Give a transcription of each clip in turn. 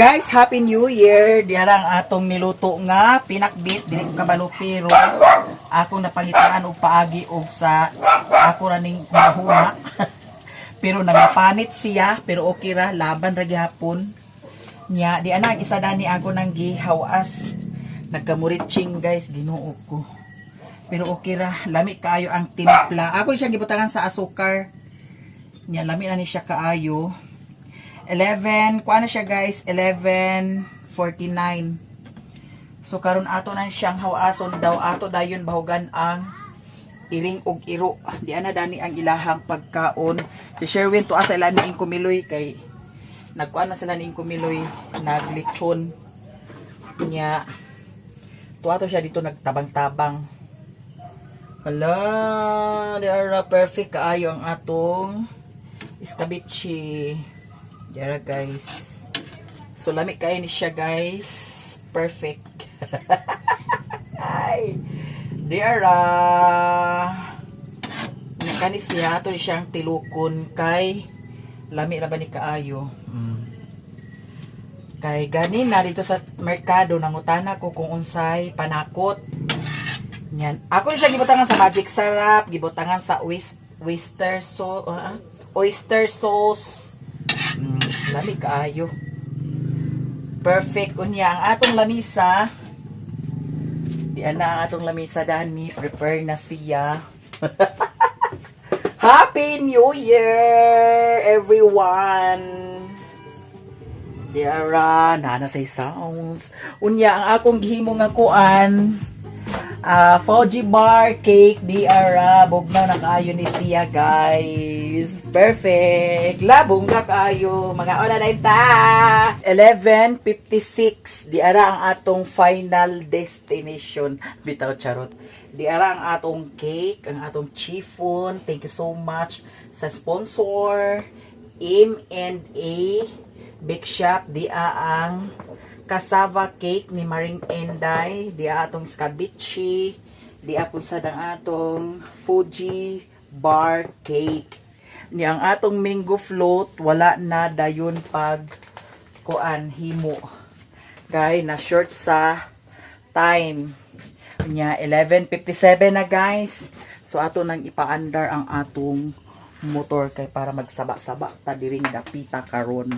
Guys, Happy New Year! Diarang atong niluto nga pinakbit dili ko kabalo pero akong napangitaan og paagi og sa ako raning mahuna. Pero nangapanit siya pero okay ra laban ra gyapon. Nya di ana ang isa dani ako nang gihawas. Nagkamuritsing guys, Ginoo ko. Pero okay ra, lami kaayo ang timpla. Ako siya gibutangan sa asukar. Nya lami na ni siya kaayo. 11, kuha na siya guys, 11:49. So karon ato na siyang hawason daw, ato dayon bahugan ang iring og iro. Di ana dani ang ilahang pagkaon. Si Sherwin to asa ila ni kumiloy kay nagkuan na sila ni kumiloy, naglechon nya. To ato siya dito nagtabang-tabang. Hala, di ara perfect kaayo ang atong iskabichi. Diara guys. So lami kayo ni siya guys. Perfect. Ay. Diara. Nakanis siya. Ito siyang tilukon kay lami na ba ni kaayo. Kay ganin na dito sa merkado nangutana ko kung unsay panakot. Yan. Ako siya gibutangan sa magic sarap. Gibutangan sa oyster sauce. Lami kaayo. Perfect unya ang atong lamisa. Di ana ang atong lamisa dani prepare na siya. Happy New Year everyone. Diara na say sounds. Unya ang akong gihimo nga kuan. Fuji bar cake diara bugnaw na kaayo ni siya guys. Perfect. Labong na kaayo mga ola na ita. 11:56 diara ang atong final destination. Bitaw charot. Diara ang atong cake, ang atong chiffon. Thank you so much sa sponsor M&A Big Shop. Dia ang cassava cake ni Maring Enday, dia atong scabichi, dia pun sadang atong Fuji bar cake. Ni ang atong mango float wala na dayon pag kuan himo. Guys, na short sa time. Nya 11:57 na guys. So ato nang ipaandar ang atong motor kay para magsaba-saba ta diring dapita karon.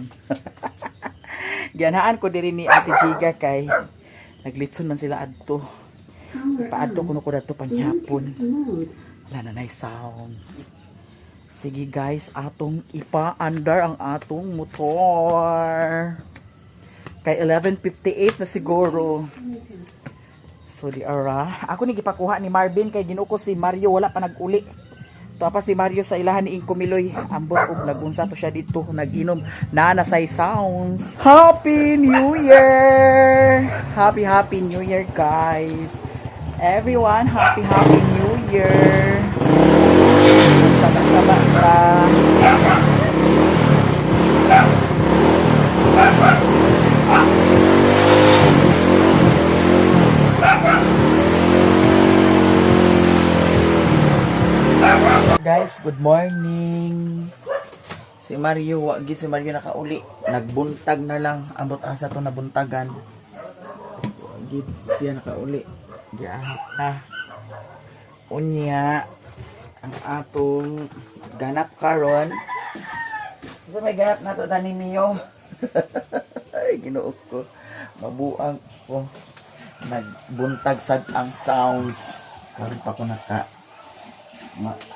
Gianahan ko diri ni Ate Giga kay naglitson man sila adto. Paadto kuno ko dato panghapon. Wala na nay sounds. Sige guys, atong ipa-andar ang atong motor. Kay 11:58 na siguro. So di ara. Ako ni gipakuha ni Marvin kay ginuko si Mario wala pa nag-uli. Pa si Mario sa ilahan ni Inkumiloy ambot og nagunsa to siya dito nag-inom na say sounds. Happy New Year! Happy New Year guys. Everyone, happy New Year. Saba-saba ka. Guys, good morning. Si Mario, wagid si Mario nakauli. Nagbuntag na lang. Ambot asa to nabuntagan. Wagid siya nakauli. Giahit na. Unya ang atong ganap karon. So may ganap na to ni Mio. Ay, Ginoo ko. Mabuang ko. Nagbuntag sad ang sounds. Karon pa ko naka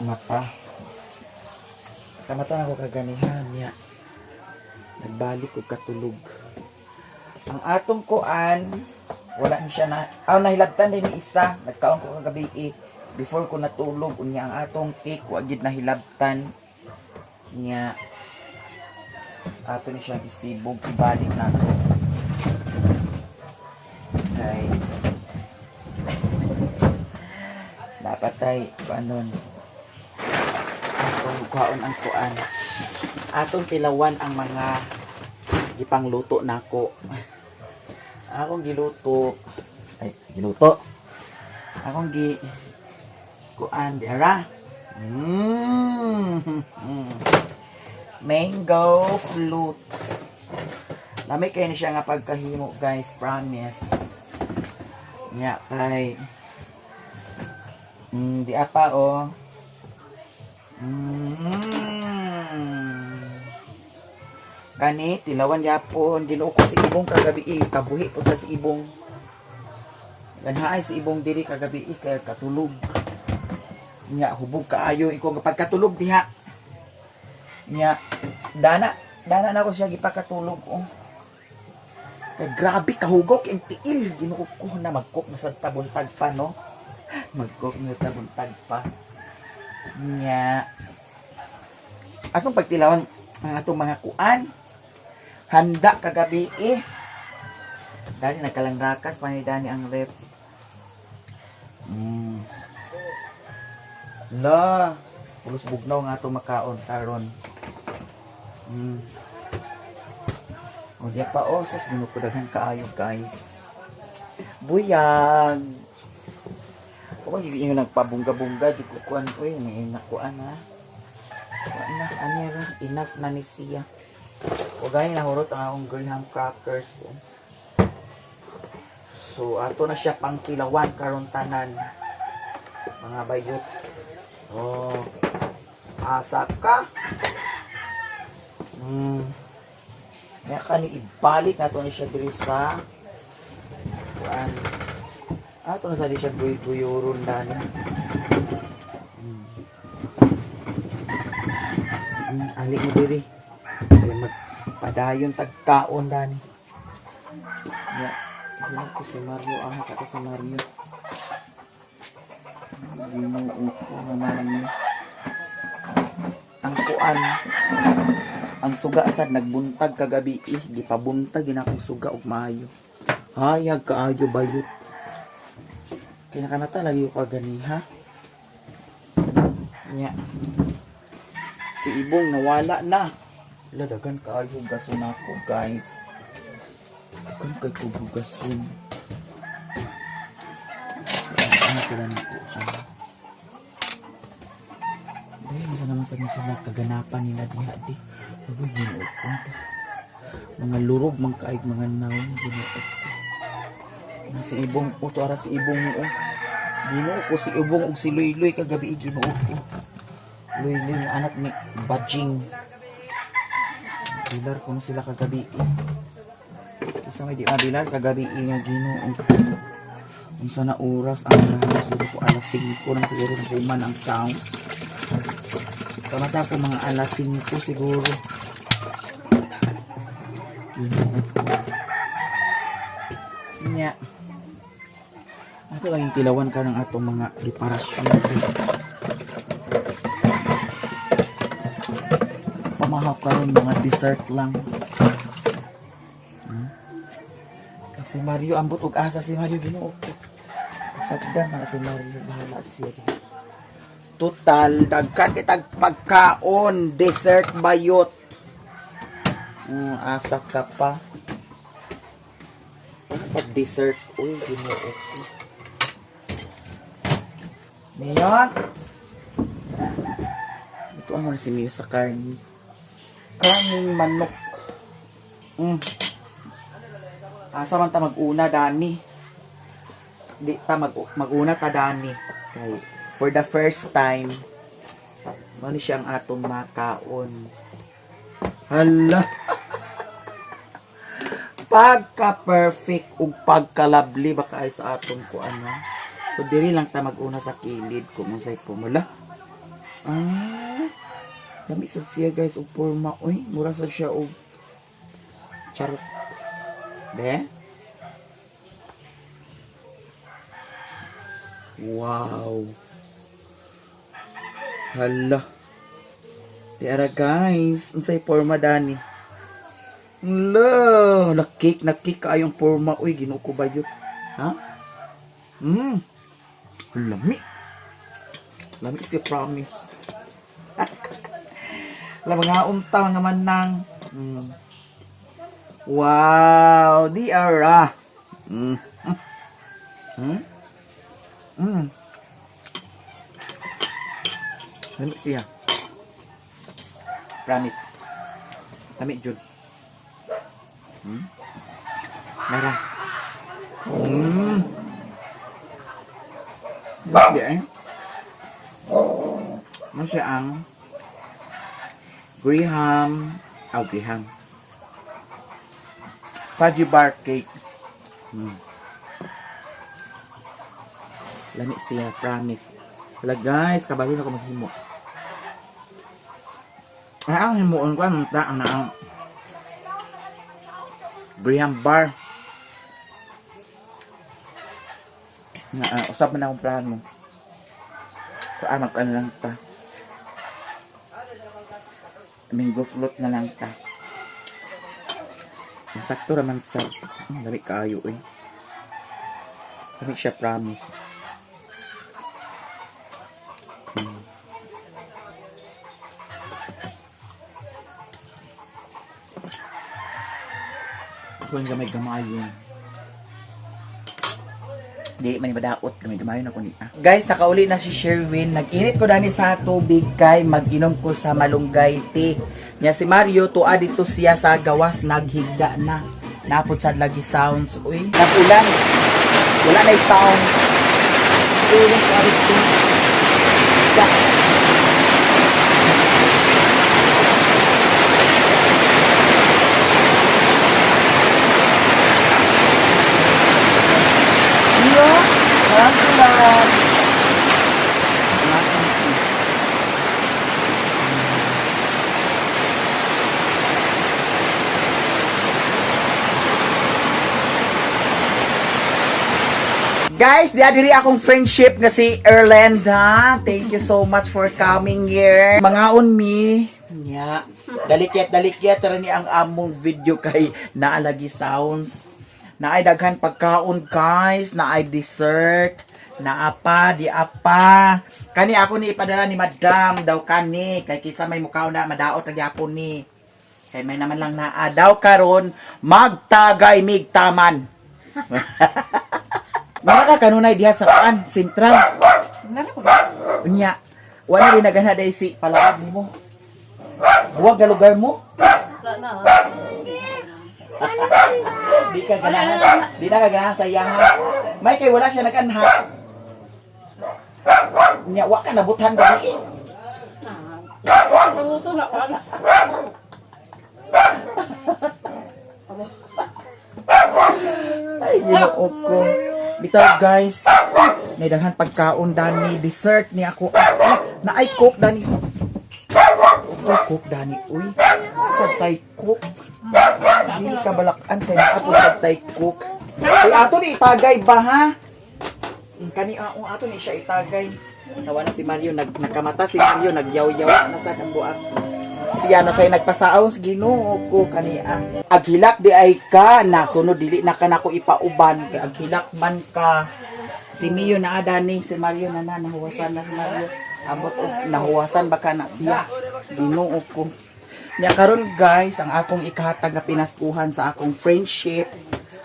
mata kamata na ko kaganihan niya nagbalik ko katulog ang atong kuan wala ni siya na nahilabtan din ni isa nagkaon ko kagabi before ko natulog unya ang atong cake wagid nahilabtan niya ato ni siya gisibog ibalik na to okay. Dapat tayo panon atong kuhaon ang kuan atong tilawan ang mga gipangluto nako akong giluto akong kuan dira mango float Lamay kayo ni siya nga pagkahimo guys, promise. Nya kay di apa oh. Kani tilawan yapon Ginoo ko si ibong kagabi kabuhi po sa si ibong. Ganhaay si ibong diri kagabi kay katulog. Nya hubog kaayo iko pagkatulog diha. Nya dana na ko siya gipakatulog oh. Kay grabe kahugok ang tiil Ginoo ko na magkok na sa tabuntag pa no. Magkok na tabuntag pa. Nya atong pagtilawan ang atong mga kuan handa kagabi dali nagkalangrakas pa ni Dani ang ref. La pulos bugnaw nga atong makaon karon. O diya pa o sus ginukudagan kaayo guys. Buyag. Kung yung nagpabungga-bungga, di ko kuhan ko yun. May nakuan ha. Kuhan na, anira. Enough na ni siya. O gaya nahurot ang akong graham crackers. So, ato na siya pang kilawan karon tanan. Mga bayot. Oh. Asa ka. Kaya kani ibalik na to ni siya diri sa kuan. Ato na sa di siya guy-guyuron dani. Ali mo diri. Kaya magpadayon tagkaon dani. Ya, ginoo ko si Mario, ka si Mario. Ginoo ko naman niya. Ang kuan, ang suga sad nagbuntag kagabi di pa buntag ginakong suga og maayo. Hayag kaayo bayot. Kinakamata lagi ko ganiha. Nya. Si ibong nawala na. Ladagan kaayo gason ako, guys. Dagan kay ko gason. Ano sila nito? Ay, masa naman sa sila kaganapan nila diha di. Uy, ginoo ko. Mga lurog man kaig mga naon ginoo ko. Si ibong uto ara si ibong mo. Ginoo ko si ibong ug si Luy-Luy kagabi ginoo ko. Luy-Luy nga anak ni Bajing. Bilar ko sila kagabi. Isa may di mabilar kagabi nga ginoo ko. Kung sana oras ang sound siguro ko alas 5 lang siguro nakuman ang sound. Kamata ko mga alas 5 siguro. Ginoo ko. Nya. Ato lang yung tilawan ka ng atong mga preparasyon. Pamahap ka rin mga dessert lang. Si Mario, ambot og asa si Mario ginoo ko. Sagdan na si Mario, bahala siya. Total, dagkan kitag pagkaon, dessert bayot. Asa ka pa. Pag dessert, uy, ginoo ko. Ngayon, ito ang muna si Mio sa karni. Karning manok. Asa man ta mag-una, Dani? Di ta mag-una ta, Dani. Kay, for the first time, ano siyang atong makaon. Hala! Pagka-perfect ug pagka-lovely baka ay sa atong ko ano. So, diri lang ta mag-una sa kilid kung unsay pumula. Dami sad siya guys og forma. Uy, mura sad siya og charot. Be? Wow. Hala. Tiara guys, unsay forma Dani? Hala, nakik kaayong forma. Uy, ginoo ko bayot. Ha? Lami. Lami siya promise. Alam mga unta mga manang. Wow, di ara. Lami siya. Promise. Lami jud. Nara. Hindi eh. Masya ang Graham. Graham. Fudgy bar cake. Lami siya, promise. Wala guys, kabalo na ko maghimo. Ang himuon ko, ang Graham bar. Usap mo na akong plano. Mag-ano lang ta. Mango float na lang ta. Masakto naman sa dami kaayo eh. Dami siya promise. Ako yung gamay-gamay yun. Di, may madaot. Gamay-gamay na ko niya. Guys, nakauli na si Sherwin. Nag-init ko dani sa tubig kay mag-inom ko sa malunggay tea. Nya si Mario, tuwa dito siya sa gawas. Naghigda na. Napod sa lagi sounds. Uy, napulan. Wala na yung sound. Uy, sorry to. Guys, diadiri akong friendship na si Erlenda. Thank you so much for coming here. Mangaon mi. Nya. Dalikyat tara ni ang among video kay naalagi sounds. Naay daghan pagkaon guys, naay dessert, naapa, di apa. Kani ako ni ipadala ni Madam daw kani kay kisa may mukaon na madaot ra gyapon ni. Kay may naman lang naa daw karon magtagay migtaman. Mara kanunay diha sa kuan, sentral. Nara ko. Unya, wala rin nagana day si palawag nimo. Buwag na lugar mo? Wala na. Di ka ganahan. Di na ka ganahan sa iyahan. May kay wala siya naganha. Unya, wa ka nabuthan dali. Maluto na wala. Ay, ginoo ko. Bitaw guys, may daghan pagkaon dani, dessert ni ako. Na ay cook dani. Cook dani, uy. Sa tay cook. Dili ka balakan kay ato sa tay cook. Uy, ato ni itagay ba ha? Kani ato ni siya itagay. Tawa na si Mario, nagkamata si Mario, nagyaw-yaw na sa buak. Siya na say nagpasaos Ginoo ko kania. Aghilak di ay ka nasunod dili na ka nako ipauban kay aghilak man ka. Si Mio na adani, si Mario na nahuwasan na si Mario. Abot og nahuwasan baka na siya. Ginoo ko. Nya karon guys, ang akong ikahatag nga pinaskuhan sa akong friendship,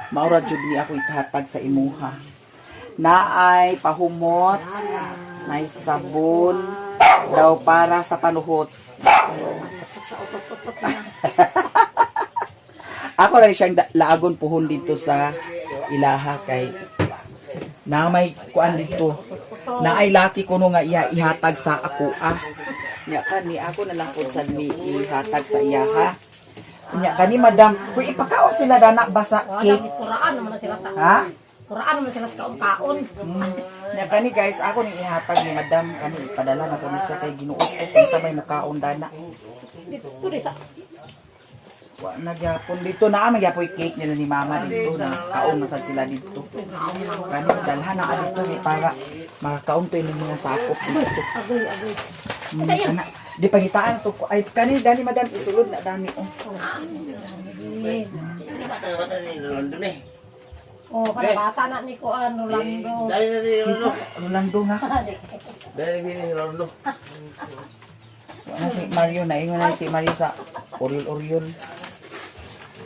maura jud ni ako ikahatag sa imuha. Naay pahumot, may sabon daw para sa panuhot. Ako na siyang laagon puhon dito sa ilaha kay na may kuan dito na ay laki kuno nga ihatag sa ako nya kani ako na lang pud sad mi ihatag sa iyaha nya kani madam kung ipakaon sila dana basa cake Kuraan naman sila sa. ha Kuraan naman sila sa kaon-kaon. nya kani guys ako ni ihatag ni madam kani padala na ko sa kay Ginoo ko kung sa may mukaon dana Dito di sa. wa nagyapon dito na magyapoy cake nila ni mama dito na kaon na sad sila dito kani dalhan na dito ni para makakaon pa yung mga sakop dito Agoy. kana di pagitaan to ay kani dani madam isulod na dani Oh, kada bata na ni ko Rolando. Rolando nga ano si Mario na ingon na si Mario sa Oriol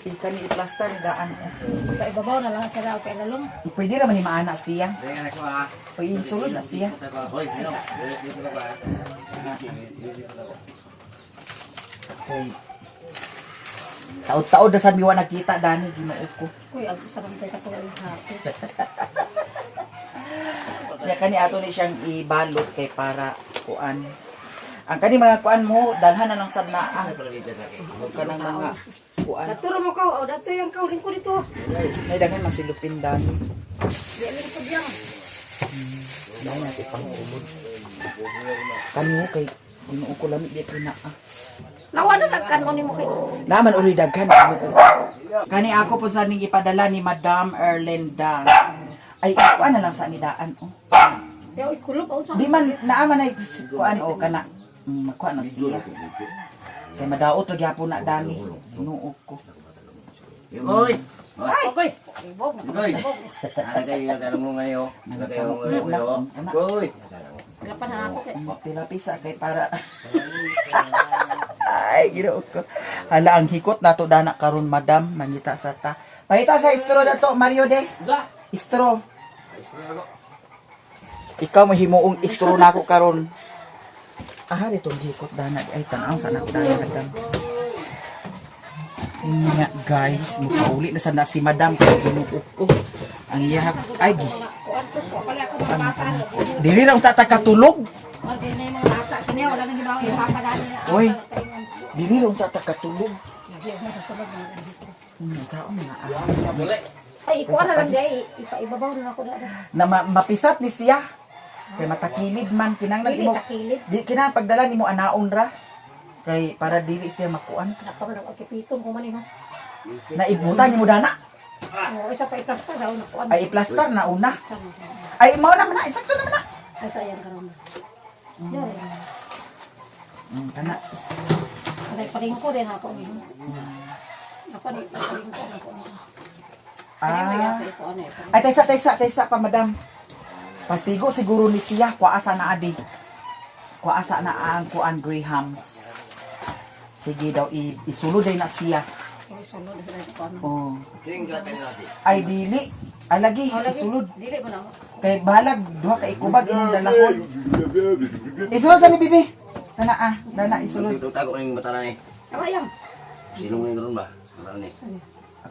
kani i-plaster ni daan Sa ibabaw na lang sila kay lalong. pwede ra man himaana siya pwede isulod na siya okay Taod-taod na sa miwa nakita dani Ginoo ko. Uy, ang isa naman tayo katulad ng hati. Ya kani ato ni siyang ibalot kay para kuan. Ang kani mga kuan mo dalhan na lang sad naa. Huwag ka ng mga kuan. Daturo mo ka, o dato yung kauling ko dito. May daghan masilupin dani. Di amin ko diyan. Dahil natin pang sulod. Kani mo kay Ginoo ko lamig di pinaa. Nawa na nagkanon mo kay. Naman uri daghan. Kani ako po sa ning ipadala ni Madam Erlinda. Ay kuan na lang sa midaan oh. Yaw ikulob o sa. Di man naaman ay kuan o kana. Kuan na siya. Kay madaot ra gyapon na dani. Ginoo ko. Oy! Okay. Ibog na. Oy! Alagay yung dalam mo ngayon. Alagay yung ngayon. Oy! Lapan na ako kay. Tilapisa kay para ay Ginoo ko. Hala ang hikot nato dana karon Madam mangita sa ta. Pahita sa istro dato Mario de. Istro. Ikaw mahimuong istro nako karon. Ah, dito hikot dana ay tan-aw sa nako dana Madam. Nga guys, mukauli na sana si Madam kay Ginoo ko. Ang yahak ay Kuan sus ko pala ako mga bata. dili lang tatakatulog. Or din na yung mga bata. Kanya wala nang gibaw yung papa dali. Oy. Dili lang tatakatulog. Lagi mo sa sulod na dito. Saon nga Ay, ikuha na lang di. Ipaibabaw na ako na. na mapisat ni siya. Kay matakilid man kinanglan Dili mo. takilid. Di kinang pagdala nimo anaon ra. Kay para dili siya makuan. Nakaman ang akipitong kumanin. Naibutan nimo dana. Oo, isa pa i-plaster daw na kuan. Ay i-plaster na una. Sama. Ay mao naman na, eksakto naman na. Ay, sayang karon. Yan. Kana. Ay, paringko din ako niyo. Ako ni paringko ako. Ah. Ay taysa pa Madam. Pasigo siguro ni siya kuasa na adi. Kuasa na ang kuan Grahams. Sige daw isulod day na siya. Ay, sulod na ko ano. Oh. Tingkat natin. Ay dili. Ay lagi Oh, lagi. isulod. Dili mo na. Kay bahalag duha ka ikubag imong dalahon. Isulod sa ni bibi. Dana isulod. Tago ng mata na eh. Abayang. Silong na ron ba? Mata na eh.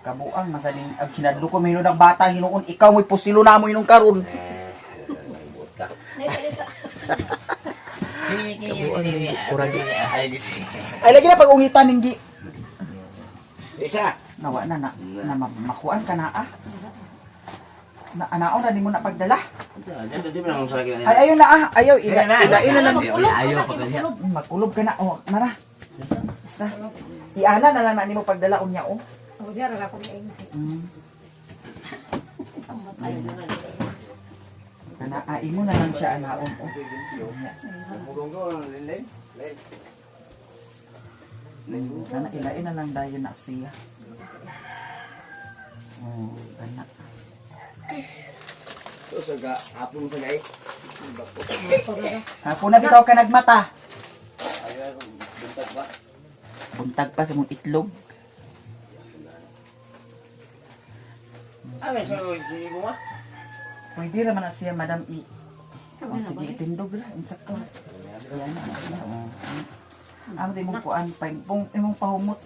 Kabuang masaling ang kinadlo ko minod ang bata hinuon ikaw mo'y pusilo na mo inong karon. Buot ka. Nita. Ay lagi na pag ungitan ning gi. Isa! Nawa na makuan ka na ah. Na anaon na nimo na pagdala. Di ba nang sa akin? Ay ayun na ah, ayaw ila lang Ayaw pa kanya. magkulob ka na oh, mara. Isa. Iana na lang na nimo pagdala unya oh. Oh, diara ra ko ni. Kana imo na lang siya anaon oh. Kana ilain na lang dayon na siya. Oh, kana. So sa hapon sa gay. Hapon na bitaw ka nagmata. Ayaw buntag ba? Buntag pa sa mong itlog. Ay, so sige mo ma. Pwede raman na siya, Madam I. Oh, sige, itindog ra. Insakto. Ayan na. Oh. Ang di mong kuan, imong pahumot.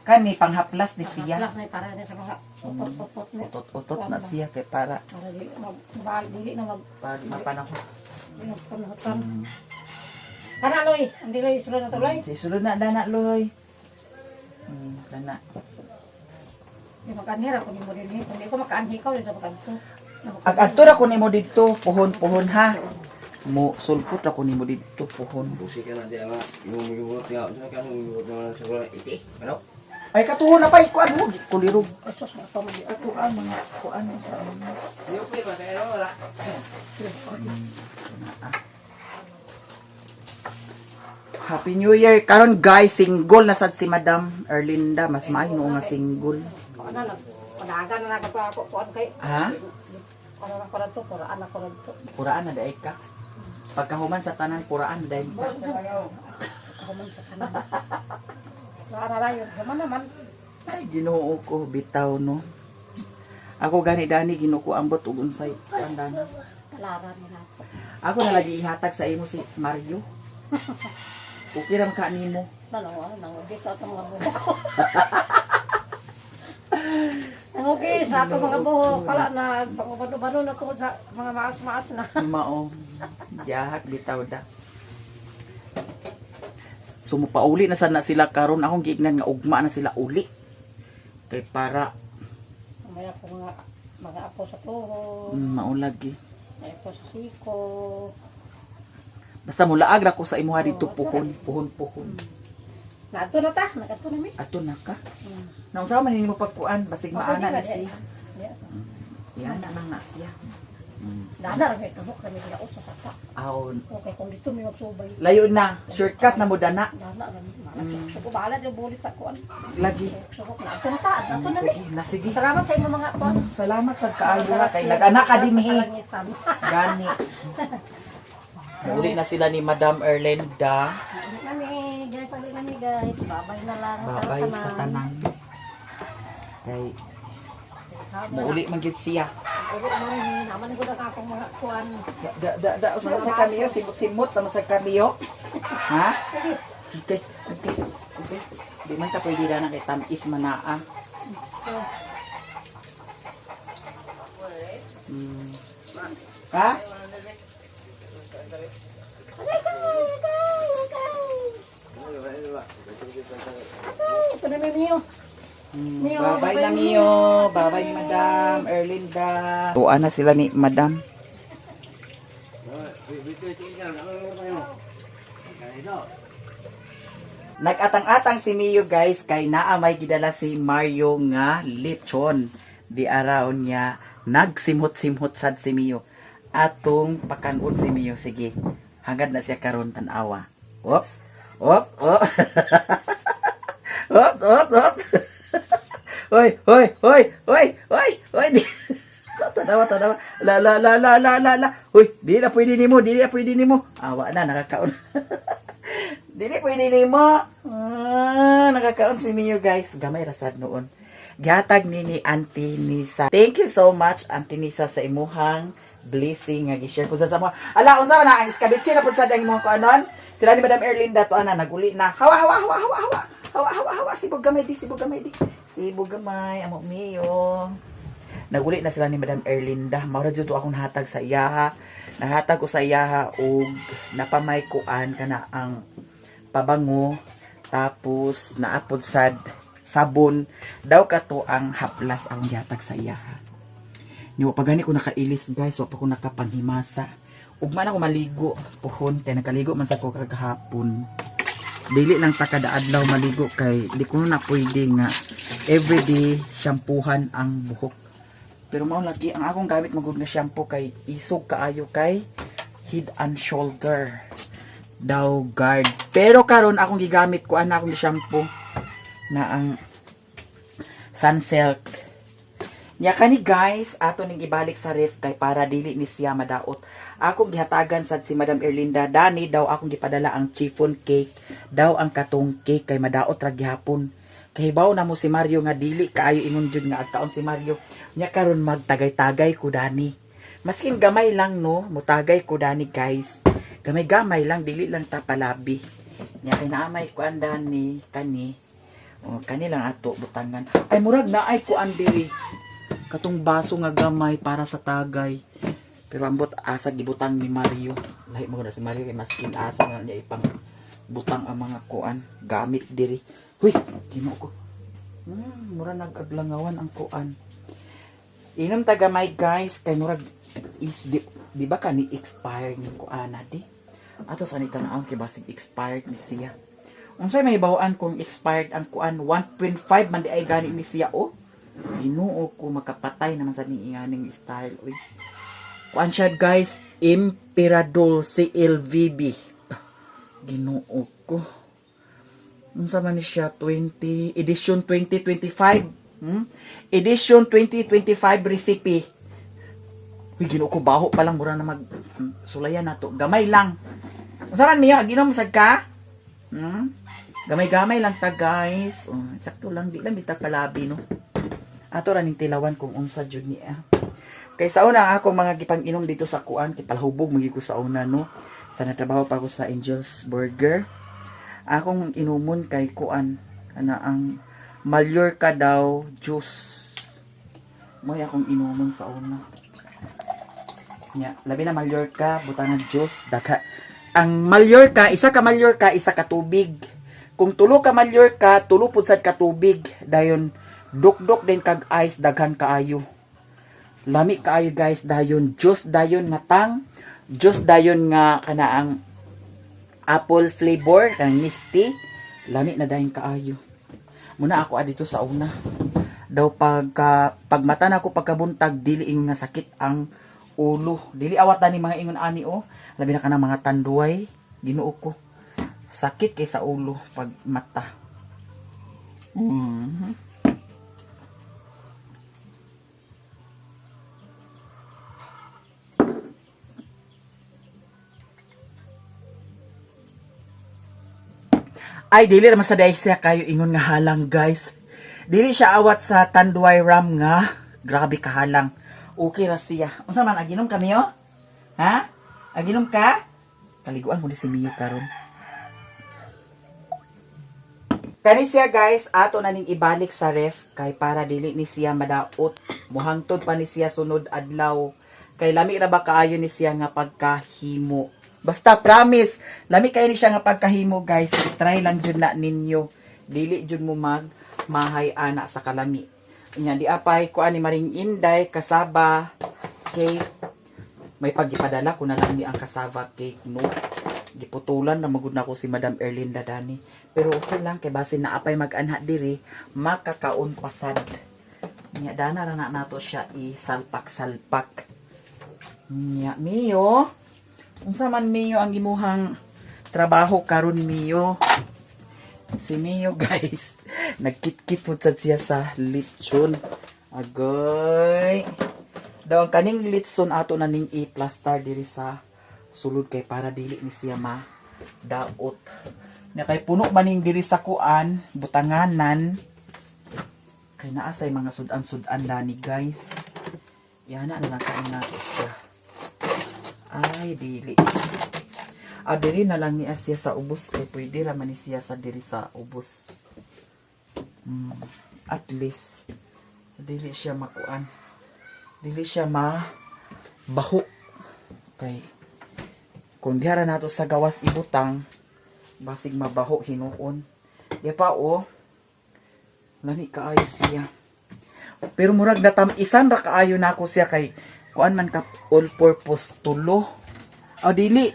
Kani panghaplas ni siya. Plak na para na sa mga utot-utot ni. Utot-utot na siya kay para Para dili na mag mapanahon. pinupunutan. Kana loy, andi loy sulod na tuloy. Sulod na dana loy. Dana. Di makanira ko ni mo din. Kung di ko makaanhi ka ulit sa pagkanto. Ag-agto ra ko nimo didto, puhon-puhon ha. Mo sulpot ra ko nimo didto, puhon. Busi ka na di ama. Yung migubot nga. Sa kan migubot na sa wala iti. Ano? Ay katuhon na pa ikuan mo, kulirog. Esos na to mo di. Ato ang mga kuan sa mga. Yung pa ba tayo wala? Happy New Year. Karon guys, single na sad si Madam Erlinda, mas maayo no nga single. Ano lang. Padagan na lang ako kuan kay. Ha? Ano lang ko na to, puraan ako na to. Puraan na daig ka. Pagkahuman sa tanan puraan daig ka. Ako man sa kanan. Wala na yun. Gaman naman. Ay Ginoo ko bitaw no. Ako gani dani Ginoo ko ambot ug unsay andana. Talaran nila. Ako na lagi ihatag sa imo si Mario. Okay ra ka nimo. Nangugis sa itong mga buhok ko. Nangugis sa itong mga buhok. Kala nagpangubano-bano na tungkol sa mga maas-maas na. Mao. Diyahak bitaw da. Sumupauli na sana sila karon, akong giignan nga ugma na sila uli. Kay para May ako mga apo sa tuhod. maulagi. May apo sa siko. Basta mulaag ra ko sa imuha dito puhon. Nato na ta. Nagato na mi. Ato na ka. Naunsa man nimo pagkuan basig maana na si. Yan na nang nasya. Dana rin may tabok kami sila sa sapa. Aon. Okay, kung dito may magsubay. Layo na. Shortcut na mo dana. Dana rin. So, bahala yung bulit sa kuan. Lagi. So, nato na ta. Nato na mi. Sige, na sige. Salamat sa inyo mga kuan. Salamat sa kaayo ha kay nag-anak ka din hi. Kalangitan. Gani. Uli na sila ni Madam Erlinda. Pagli kami guys. Babay na lang. Babay sa tanan. Kay muuli man gyud siya. Uli man naman ko na akong mga kuan. Da sa kamiyo simot-simot naman sa kamiyo. Ha? Okay. Di man ta pwede na kay tamis manaa. Ha? Ito na may Mio. Babay na Mio. Babay ni Madam Erlinda. Tuan na sila ni Madam. Nag-atang-atang si Mio guys kay naa may gidala si Mario nga lechon. Di araw niya nagsimhot-simhot sad si Mio. Atong pakanon si Mio. Sige. Hangad na siya karon tan-awa. Oops. Oops. Oh. Oops. Hoy. Tanawa. La. Hoy, di na pwede nimo. Awa na, nakakaon. Di na pwede nimo. Nakakaon si Mio guys. Gamay rasad noon. Gihatag ni Auntie Nisa. Thank you so much, Auntie Nisa, sa imuhang blessing nga gi-share ko sa mga. Ala, unsa na ang iskabitsi na pud sad ang imong kuanon? Sila ni Madam Erlinda to ana naguli na. Hawa. Sibog gamay di. Sibog gamay amo Mio. Naguli na sila ni Madam Erlinda. Maura jud to akong hatag sa iyaha. Nahatag ko sa iyaha og napamay kuan kana ang pabango tapos naapod sad sabon daw kato ang haplas ang gihatag sa iyaha. Niwa pagani ko nakailis guys, wa pa ko nakapanghimasa. Ug man ako maligo puhon kay nakaligo man sa ko kagahapon. Dili lang ta kada adlaw maligo kay di ko na pwede nga everyday shampoohan ang buhok. Pero mao lagi ang akong gamit magud nga shampoo kay isog kaayo kay Head and Shoulder daw guard. Pero karon akong gigamit ko ana akong shampoo na ang Sunsilk. Nya kani guys, ato ning ibalik sa ref kay para dili ni siya madaot. Akong gihatagan sad si Madam Erlinda dani daw akong gipadala ang chiffon cake. Daw ang katong cake kay madaot ra gihapon. Kahibaw na mo si Mario nga dili kaayo ingon jud nga agtaon si Mario. Nya karon magtagay-tagay ko dani. Maskin gamay lang no, mutagay ko dani guys. Gamay-gamay lang dili lang ta palabi. Nya kay naamay ko andan ni kani. O kanilang ato butangan. Ay murag na ay kuan diri. Katong baso nga gamay para sa tagay. Pero ambot asa gibutang ni Mario. Lahi mo na si Mario kay maskin asa nga niya ipang butang ang mga kuan gamit diri. Huy, kino ko. Mura nag-aglangawan ang kuan. Inom ta gamay guys kay murag is di ba kani expired ng kuan di? Ato sa nita na kay basig expired ni siya. Unsay may bawaan kung expired ang kuan 1.5 man di ay gani ni siya oh. Ginoo ko makapatay naman sa niinganing style oy. Kuan siya guys, Emperador CLVB. Ginoo ko. Unsa man ni siya 20 edition 2025. Edition 2025 recipe. Uy, ginoo ko baho pa lang mura na mag sulayan nato. Gamay lang. Unsa man niya ginom sad ka? Gamay-gamay lang ta guys. Sakto lang, di lang bita palabi no. Ato ra ning tilawan kung unsa jud niya. Kay sa una ako mga gipang-inom dito sa kuan, kay palahubog magi ko sa una no. Sa natrabaho pa ako sa Angel's Burger. Akong inumon kay kuan ana ang Mallorca daw juice. Mo'y akong inumon sa una. Nya, labi na Mallorca, butangan juice, dagha. Ang Mallorca, isa ka Mallorca, isa ka tubig. Kung tulo ka Mallorca, tulo pud sad ka tubig. Dayon dukdok din kag ice daghan kaayo. Lami kaayo guys, dayon juice dayon nga tang, juice dayon nga kanaang apple flavor kanang misty. Lami na dayon kaayo. Muna ako adito sa una. Daw pagmata na ako pagkabuntag dili ing nga sakit ang ulo. Dili awat ni mga ingon ani o. Labi na ka ng mga tanduay, Ginoo ko. Sakit kay sa ulo pag mata. Ay, dili naman sa daig siya kayo ingon nga halang, guys. Dili siya awat sa tanduay ram nga. Grabe kahalang. Okay ra siya. Unsa man aginom kami oh? Ha? Aginom ka? Kaliguan mo ni si Mio karon. Kani siya guys, ato na ning ibalik sa ref kay para dili ni siya madaot. Muhangtod pa ni siya sunod adlaw. Kay lami ra ba kaayo ni siya nga pagkahimo. Basta promise, lami kay ni siya nga pagkahimo guys. Try lang jud na ninyo. Dili jud mo mahay ana sa kalami. Nya di apay ko ani maring inday kasaba cake. May pagipadala ko na lang ni ang cassava cake, no? Giputulan na magud na ko si Madam Erlinda Dani. Pero okay lang, kay base na apay mag-anha diri, makakaon pasad. Nya, dana ra na nato siya isalpak-salpak. Nya, Mio. Unsa man Mio ang imuhang trabaho karon Mio? Si Mio, guys, nagkit-kit po siya sa lechon. Agoy. Daw ang kaning litson ato na ning i-plaster diri sa sulod kay para dili ni siya daot. Na kay puno maning diri sa kuan, butanganan. Kay naa say mga sudan-sudan dani guys. Yana na lang kain nato siya. Ay dili. Diri na lang ni siya sa ubos kay pwede ra man ni siya sa diri sa ubos. At least dili siya makuan. Dili siya baho. Kay kung dihara nato sa gawas ibutang, basig mabaho hinuon. Di pa o. Lani kaayo siya. Pero murag natamisan ra kaayo nako siya kay kuan man ka all purpose tulo. Dili.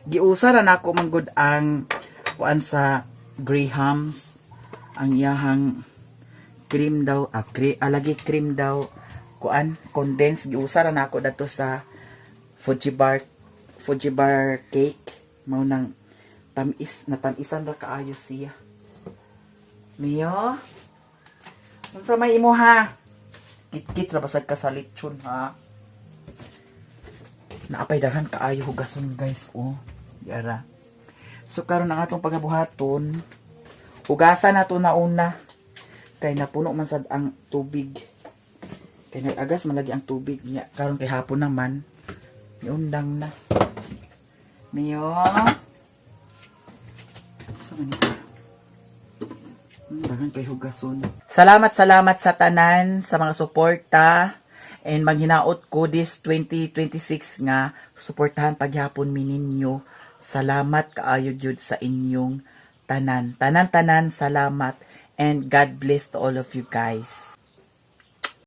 Giusa ra nako manggod ang kuan sa Graham's. Ang iyahang cream daw, lagi cream daw. Kuan condensed giusa ra nako dato sa Fujibar cake mao nang tamisan ra kaayo siya. Mio, unsa may imo ha? Kit-kit ra basag ka sa lechon ha. Naapay daghan kaayo hugason guys oh. Yara. So karon ang atong pagabuhaton, hugasan nato na una kay napuno man sad ang tubig. Kaya nag-agas malagi ang tubig niya. Karon kay hapon naman, iundang na. Mio. Saan man ito? Dagan kay hugason. Salamat sa tanan, sa mga suporta. And maghinaot ko this 2026 nga, suportahan paghapon mi ninyo. Salamat kaayo jud sa inyong tanan. Tanan-tanan, salamat. And God bless to all of you guys.